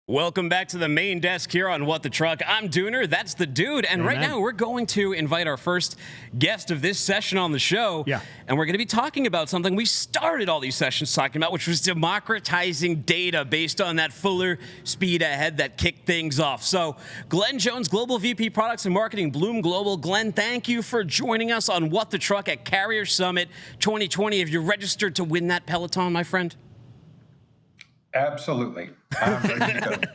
Welcome back to the main desk here on What the Truck. I'm Dooner, that's the dude, and right now we're going to invite our first guest of this session on the show. And we're going to be talking about something we started all these sessions talking about, which was democratizing data based on that fuller speed ahead that kicked things off. So Glenn Jones, Global VP Products and Marketing, Blume Global. Glenn, thank you for joining us on What the Truck at Carrier Summit 2020. Have you registered to win that Peloton, my friend? Absolutely. I'm ready to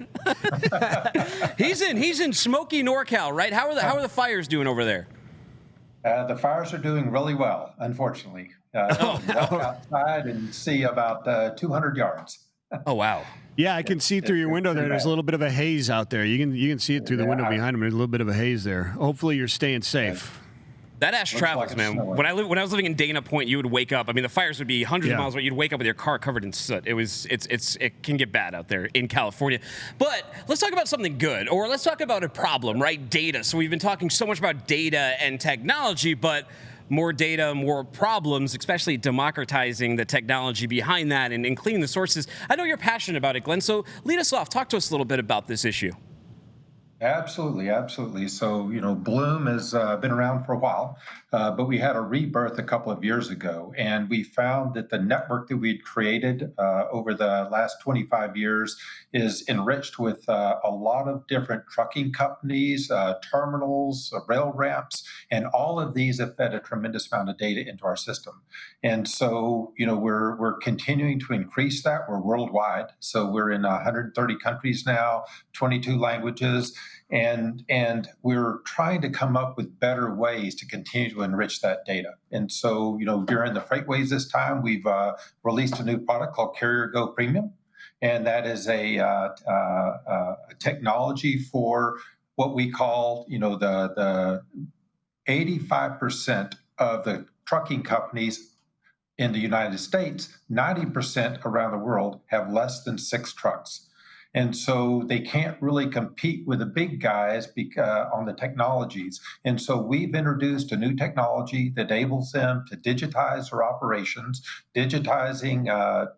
go. He's in smoky NorCal, right? How are the fires doing over there? The fires are doing really well, unfortunately. Walk outside and see about 200 yards. Oh, wow. Yeah, I can see through your window there. There's a little bit of a haze out there. You can see it through the window behind him. There's a little bit of a haze there. Hopefully you're staying safe. That ash travels, man. When I was living in Dana Point, you would wake up. I mean, the fires would be hundreds of miles away. You'd wake up with your car covered in soot. It can get bad out there in California. But let's talk about something good, or let's talk about a problem, right? Data. So we've been talking so much about data and technology, but more data, more problems, especially democratizing the technology behind that and cleaning the sources. I know you're passionate about it, Glenn. So lead us off. Talk to us a little bit about this issue. Absolutely, absolutely. So, Blume has been around for a while, but we had a rebirth a couple of years ago, and we found that the network that we'd created over the last 25 years is enriched with a lot of different trucking companies, terminals, rail ramps, and all of these have fed a tremendous amount of data into our system. And so, we're continuing to increase that. We're worldwide, so we're in 130 countries now, 22 languages. And we're trying to come up with better ways to continue to enrich that data. And so, during the FreightWaves this time, we've released a new product called Carrier Go Premium. And that is a technology for what we call, the 85% of the trucking companies in the United States, 90% around the world have less than 6 trucks. And so they can't really compete with the big guys on the technologies. And so we've introduced a new technology that enables them to digitize their operations, digitizing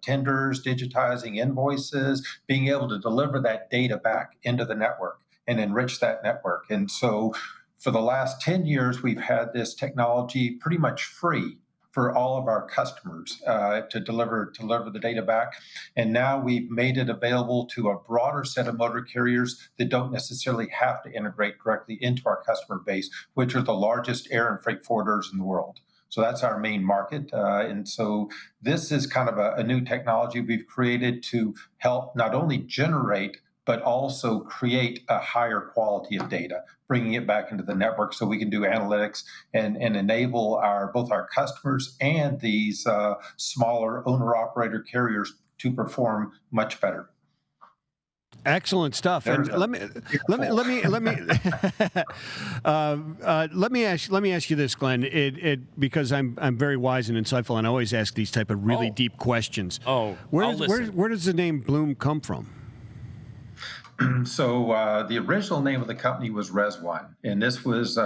tenders, digitizing invoices, being able to deliver that data back into the network and enrich that network. And so for the last 10 years, we've had this technology pretty much free for all of our customers to deliver the data back. And now we've made it available to a broader set of motor carriers that don't necessarily have to integrate directly into our customer base, which are the largest air and freight forwarders in the world. So that's our main market. And so this is kind of a new technology we've created to help not only generate but also create a higher quality of data, bringing it back into the network so we can do analytics and enable both our customers and these smaller owner-operator carriers to perform much better. Excellent stuff. And let me ask you this, Glenn. Because I'm very wise and insightful, and I always ask these type of really deep questions. Where does the name Blume come from? So the original name of the company was Res1, and this was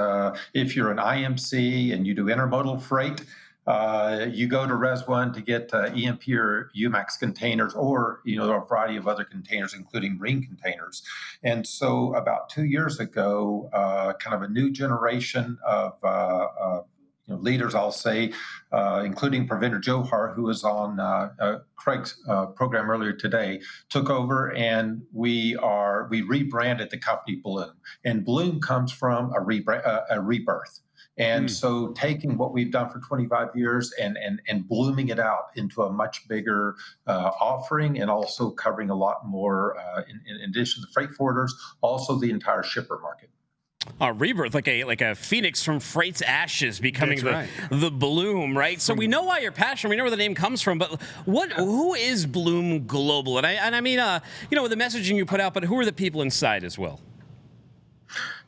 if you're an IMC and you do intermodal freight, you go to Res1 to get EMP or UMAX containers, or a variety of other containers, including marine containers. And so about 2 years ago, kind of a new generation of leaders, I'll say, including Pravinder Johar, who was on Craig's program earlier today, took over, and we rebranded the company Blume. And Blume comes from a rebirth. And so taking what we've done for 25 years and blooming it out into a much bigger offering, and also covering a lot more, in addition to freight forwarders, also the entire shipper market. Rebirth, like a phoenix from freight's ashes, becoming the Blume, right? So we know why you're passionate. We know where the name comes from, but who is Blume Global? And I mean, with the messaging you put out, but who are the people inside as well?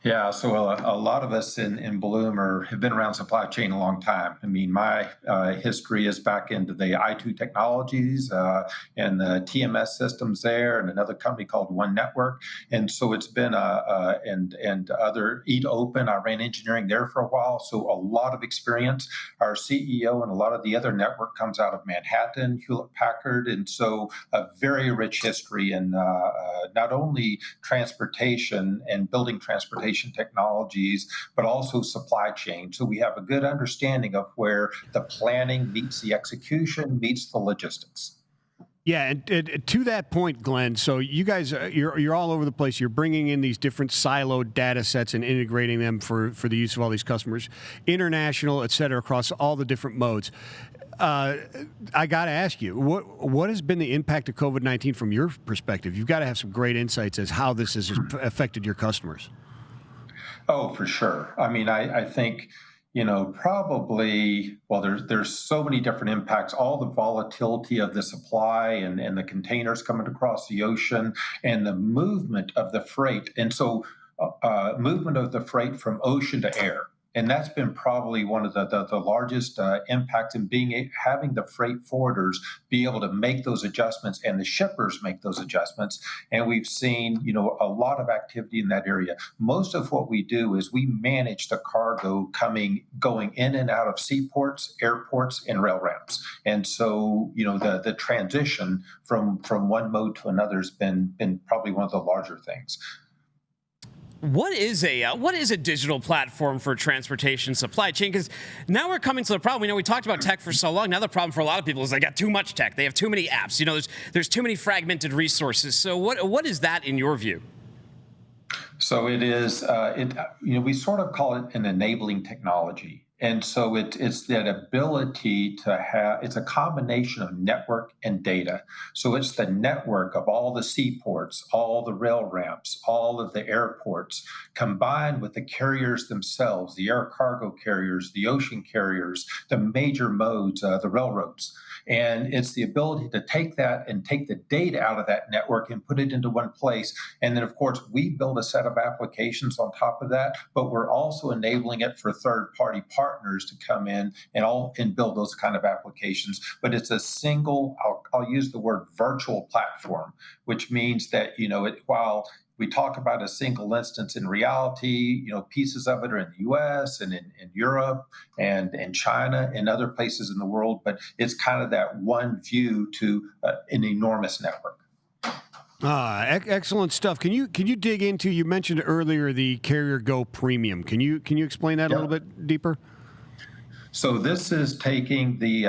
Yeah, so a lot of us in Blume have been around supply chain a long time. I mean, my history is back into the I2 technologies and the TMS systems there, and another company called One Network. And so it's been and other Eat Open. I ran engineering there for a while, so a lot of experience. Our CEO and a lot of the other network comes out of Manhattan, Hewlett Packard, and so a very rich history in not only transportation and building transportation technologies, but also supply chain. So we have a good understanding of where the planning meets the execution, meets the logistics. Yeah, and to that point, Glenn, so you guys, you're all over the place. You're bringing in these different siloed data sets and integrating them for the use of all these customers, international, et cetera, across all the different modes. I got to ask you, what has been the impact of COVID-19 from your perspective? You've got to have some great insights as how this has affected your customers. Oh, for sure. I mean, I think, probably, well, there's so many different impacts, all the volatility of the supply and the containers coming across the ocean and the movement of the freight. And so movement of the freight from ocean to air. And that's been probably one of the largest impacts in having the freight forwarders be able to make those adjustments and the shippers make those adjustments. And we've seen, a lot of activity in that area. Most of what we do is we manage the cargo going in and out of seaports, airports, and rail ramps. And so, the transition from one mode to another has been probably one of the larger things. What is a digital platform for transportation supply chain? Because now we're coming to the problem. We talked about tech for so long. Now the problem for a lot of people is they got too much tech. They have too many apps. There's too many fragmented resources. So what is that in your view? So it is. We sort of call it an enabling technology. And so it's that ability to have, it's a combination of network and data. So it's the network of all the seaports, all the rail ramps, all of the airports, combined with the carriers themselves, the air cargo carriers, the ocean carriers, the major modes, the railroads. And it's the ability to take that and take the data out of that network and put it into one place. And then, of course, we build a set of applications on top of that, but we're also enabling it for third-party partners to come in and build those kind of applications. But it's a single, I'll use the word virtual platform, which means that, while we talk about a single instance, in reality, pieces of it are in the U.S. and in Europe and in China and other places in the world, but it's kind of that one view to an enormous network. Excellent stuff. Can you dig into? You mentioned earlier the Carrier Go Premium. Can you explain that a little bit deeper? So this is taking the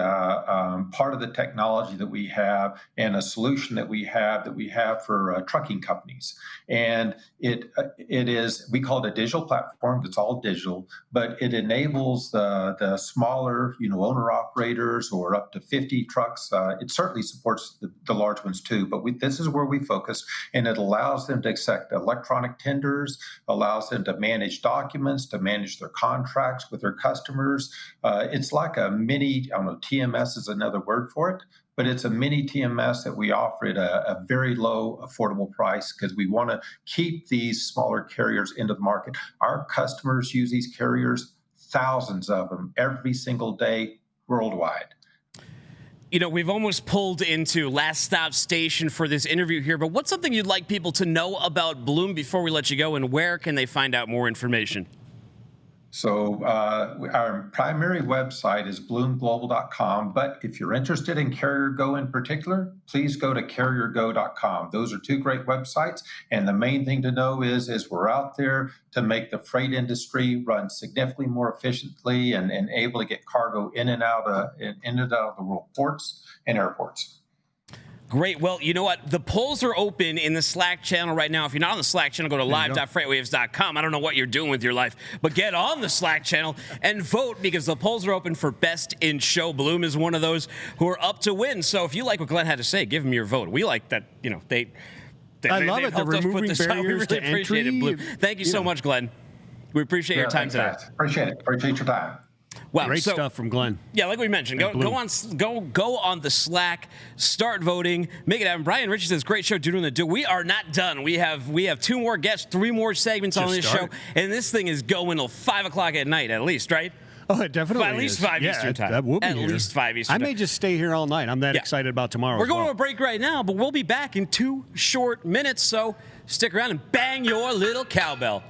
part of the technology that we have and a solution that we have for trucking companies. And it is, we call it a digital platform. It's all digital, but it enables the smaller, owner operators or up to 50 trucks. It certainly supports the large ones too, but this is where we focus, and it allows them to accept electronic tenders, allows them to manage documents, to manage their contracts with their customers. It's like a mini, TMS is another word for it, but it's a mini TMS that we offer at a very low, affordable price because we want to keep these smaller carriers into the market. Our customers use these carriers, thousands of them, every single day worldwide. We've almost pulled into last stop station for this interview here, but what's something you'd like people to know about Blume before we let you go, and where can they find out more information? So our primary website is blumeglobal.com, but if you're interested in Carrier Go in particular, please go to carriergo.com. Those are two great websites, and the main thing to know is we're out there to make the freight industry run significantly more efficiently and able to get cargo in and out of the world ports and airports. Great. Well, you know what? The polls are open in the Slack channel right now. If you're not on the Slack channel, go to live.freightwaves.com. I don't know what you're doing with your life, but get on the Slack channel and vote because the polls are open for Best in Show. Blume is one of those who are up to win. So if you like what Glenn had to say, give him your vote. We like that, I love it. They're removing barriers to entry. Appreciate it, Blume. Thank you so much, Glenn. We appreciate your time today. Appreciate it. Appreciate your time. Wow, Great stuff from Glenn. Yeah, like we mentioned, go on the Slack, start voting, make it happen. Brian Ritchie says, "Great show, doing the do." We are not done. We have 2 more guests, 3 more segments on this show, and this thing is going till 5 o'clock at night at least, right? Oh, it definitely At least 5 Eastern time. That will be at here. least 5 Eastern I time. may just stay here all night. I'm that excited about tomorrow. We're going to a break right now, but we'll be back in 2 short minutes, so stick around and bang your little cowbell.